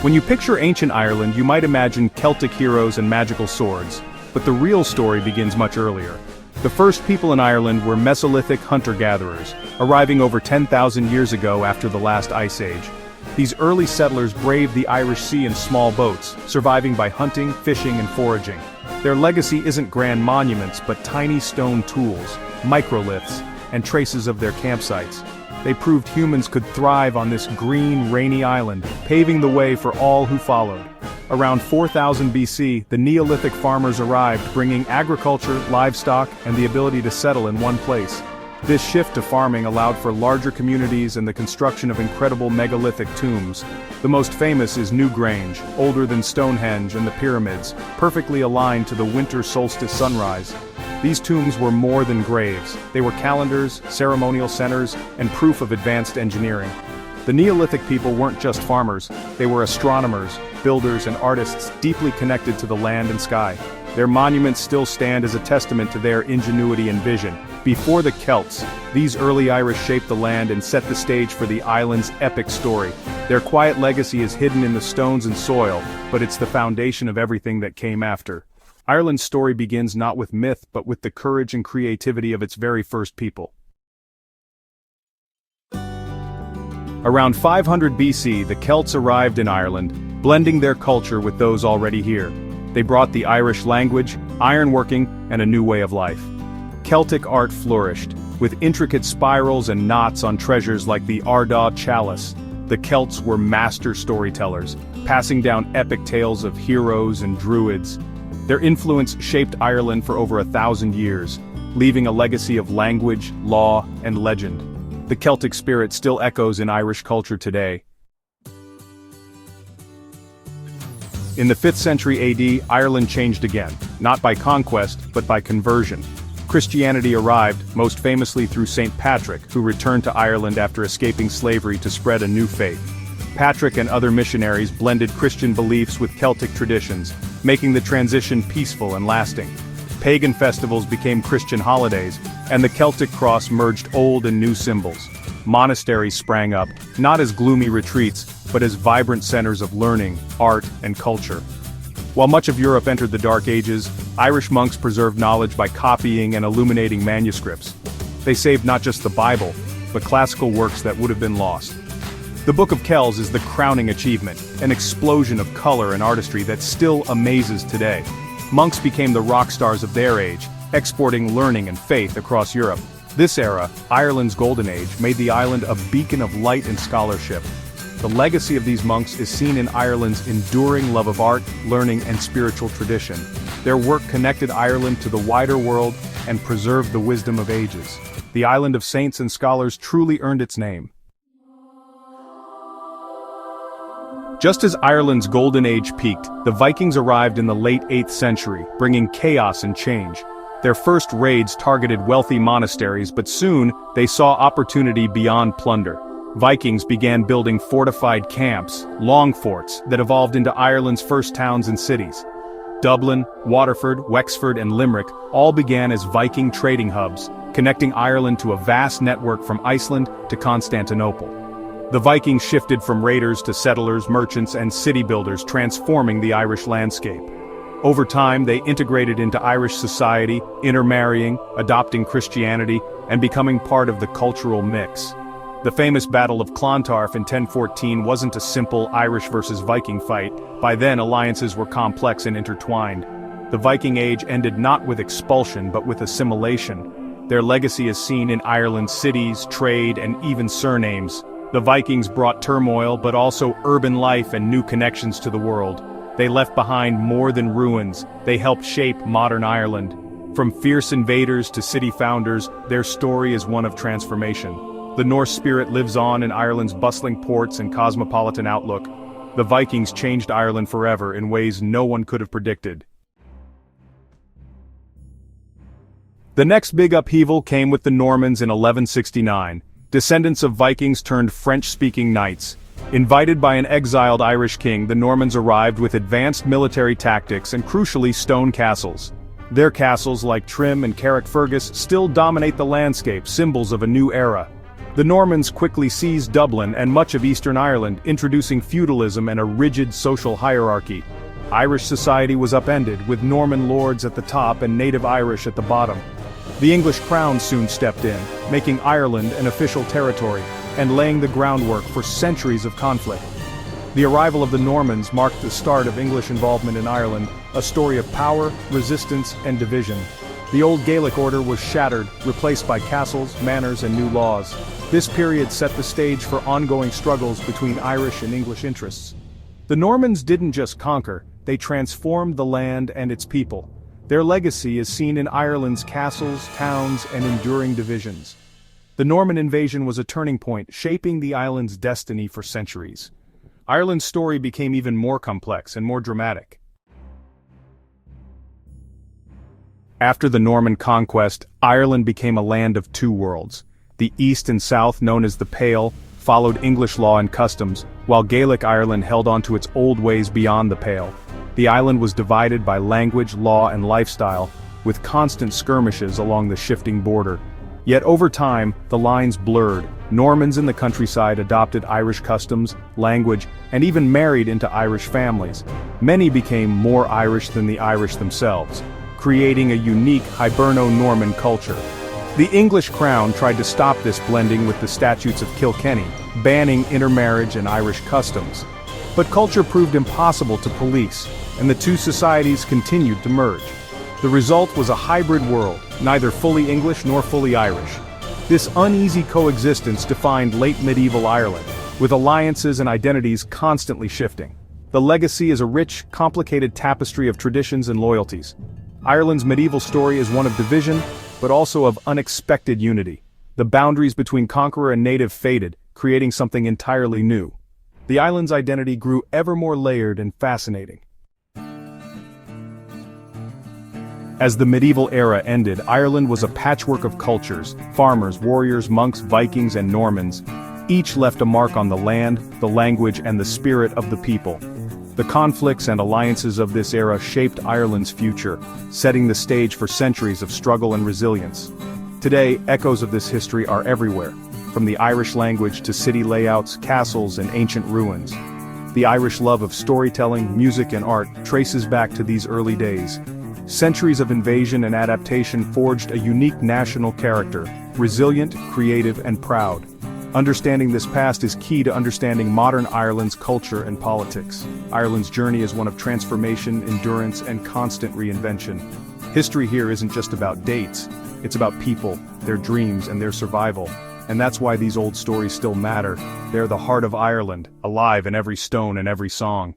When you picture ancient Ireland, you might imagine Celtic heroes and magical swords, but the real story begins much earlier. The first people in Ireland were Mesolithic hunter-gatherers, arriving over 10,000 years ago after the last ice age. These early settlers braved the Irish Sea in small boats, surviving by hunting, fishing, and foraging. Their legacy isn't grand monuments but tiny stone tools, microliths, and traces of their campsites. They proved humans could thrive on this green, rainy island, paving the way for all who followed. Around 4000 BC, the Neolithic farmers arrived, bringing agriculture, livestock, and the ability to settle in one place. This shift to farming allowed for larger communities and the construction of incredible megalithic tombs. The most famous is Newgrange, older than Stonehenge and the pyramids, perfectly aligned to the winter solstice sunrise. These tombs were more than graves. They were calendars, ceremonial centers, and proof of advanced engineering. The Neolithic people weren't just farmers, they were astronomers, builders, and artists deeply connected to the land and sky. Their monuments still stand as a testament to their ingenuity and vision. Before the Celts, these early Irish shaped the land and set the stage for the island's epic story. Their quiet legacy is hidden in the stones and soil, but it's the foundation of everything that came after. Ireland's story begins not with myth but with the courage and creativity of its very first people. Around 500 BC, the Celts arrived in Ireland, blending their culture with those already here. They brought the Irish language, ironworking, and a new way of life. Celtic art flourished, with intricate spirals and knots on treasures like the Ardagh chalice. The Celts were master storytellers, passing down epic tales of heroes and druids. Their influence shaped Ireland for over 1,000 years, leaving a legacy of language, law, and legend. The Celtic spirit still echoes in Irish culture today. In the 5th century AD, Ireland changed again, not by conquest, but by conversion. Christianity arrived, most famously through St. Patrick, who returned to Ireland after escaping slavery to spread a new faith. Patrick and other missionaries blended Christian beliefs with Celtic traditions, making the transition peaceful and lasting. Pagan festivals became Christian holidays, and the Celtic cross merged old and new symbols. Monasteries sprang up, not as gloomy retreats, but as vibrant centers of learning, art, and culture. While much of Europe entered the Dark Ages, Irish monks preserved knowledge by copying and illuminating manuscripts. They saved not just the Bible, but classical works that would have been lost. The Book of Kells is the crowning achievement, an explosion of color and artistry that still amazes today. Monks became the rock stars of their age, exporting learning and faith across Europe. This era, Ireland's golden age, made the island a beacon of light and scholarship. The legacy of these monks is seen in Ireland's enduring love of art, learning, and spiritual tradition. Their work connected Ireland to the wider world and preserved the wisdom of ages. The island of saints and scholars truly earned its name. Just as Ireland's golden age peaked, the Vikings arrived in the late 8th century, bringing chaos and change. Their first raids targeted wealthy monasteries, but soon, they saw opportunity beyond plunder. Vikings began building fortified camps, long forts, that evolved into Ireland's first towns and cities. Dublin, Waterford, Wexford, and Limerick all began as Viking trading hubs, connecting Ireland to a vast network from Iceland to Constantinople. The Vikings shifted from raiders to settlers, merchants, and city builders, transforming the Irish landscape. Over time, they integrated into Irish society, intermarrying, adopting Christianity, and becoming part of the cultural mix. The famous Battle of Clontarf in 1014 wasn't a simple Irish versus Viking fight. By then, alliances were complex and intertwined. The Viking Age ended not with expulsion but with assimilation. Their legacy is seen in Ireland's cities, trade, and even surnames. The Vikings brought turmoil but also urban life and new connections to the world. They left behind more than ruins, they helped shape modern Ireland. From fierce invaders to city founders, their story is one of transformation. The Norse spirit lives on in Ireland's bustling ports and cosmopolitan outlook. The Vikings changed Ireland forever in ways no one could have predicted. The next big upheaval came with the Normans in 1169. Descendants of Vikings turned French-speaking knights. Invited by an exiled Irish king, the Normans arrived with advanced military tactics and crucially stone castles. Their castles, like Trim and Carrickfergus, still dominate the landscape, symbols of a new era. The Normans quickly seized Dublin and much of Eastern Ireland, introducing feudalism and a rigid social hierarchy. Irish society was upended, with Norman lords at the top and native Irish at the bottom. The English crown soon stepped in, making Ireland an official territory, and laying the groundwork for centuries of conflict. The arrival of the Normans marked the start of English involvement in Ireland, a story of power, resistance, and division. The old Gaelic order was shattered, replaced by castles, manors, and new laws. This period set the stage for ongoing struggles between Irish and English interests. The Normans didn't just conquer, they transformed the land and its people. Their legacy is seen in Ireland's castles, towns, and enduring divisions. The Norman invasion was a turning point, shaping the island's destiny for centuries. Ireland's story became even more complex and more dramatic. After the Norman conquest, Ireland became a land of two worlds. The east and south, known as the Pale, followed English law and customs, while Gaelic Ireland held on to its old ways beyond the Pale. The island was divided by language, law, and lifestyle, with constant skirmishes along the shifting border. Yet over time, the lines blurred. Normans in the countryside adopted Irish customs, language, and even married into Irish families. Many became more Irish than the Irish themselves, creating a unique Hiberno-Norman culture. The English crown tried to stop this blending with the Statutes of Kilkenny, banning intermarriage and Irish customs. But culture proved impossible to police, and the two societies continued to merge. The result was a hybrid world, neither fully English nor fully Irish. This uneasy coexistence defined late medieval Ireland, with alliances and identities constantly shifting. The legacy is a rich, complicated tapestry of traditions and loyalties. Ireland's medieval story is one of division, but also of unexpected unity. The boundaries between conqueror and native faded, creating something entirely new. The island's identity grew ever more layered and fascinating. As the medieval era ended, Ireland was a patchwork of cultures: farmers, warriors, monks, Vikings, and Normans. Each left a mark on the land, the language, and the spirit of the people. The conflicts and alliances of this era shaped Ireland's future, setting the stage for centuries of struggle and resilience. Today, echoes of this history are everywhere, from the Irish language to city layouts, castles, and ancient ruins. The Irish love of storytelling, music, and art traces back to these early days. Centuries of invasion and adaptation forged a unique national character, resilient, creative, and proud. Understanding this past is key to understanding modern Ireland's culture and politics. Ireland's journey is one of transformation, endurance, and constant reinvention. History here isn't just about dates, it's about people, their dreams, and their survival. And that's why these old stories still matter. They're the heart of Ireland, alive in every stone and every song.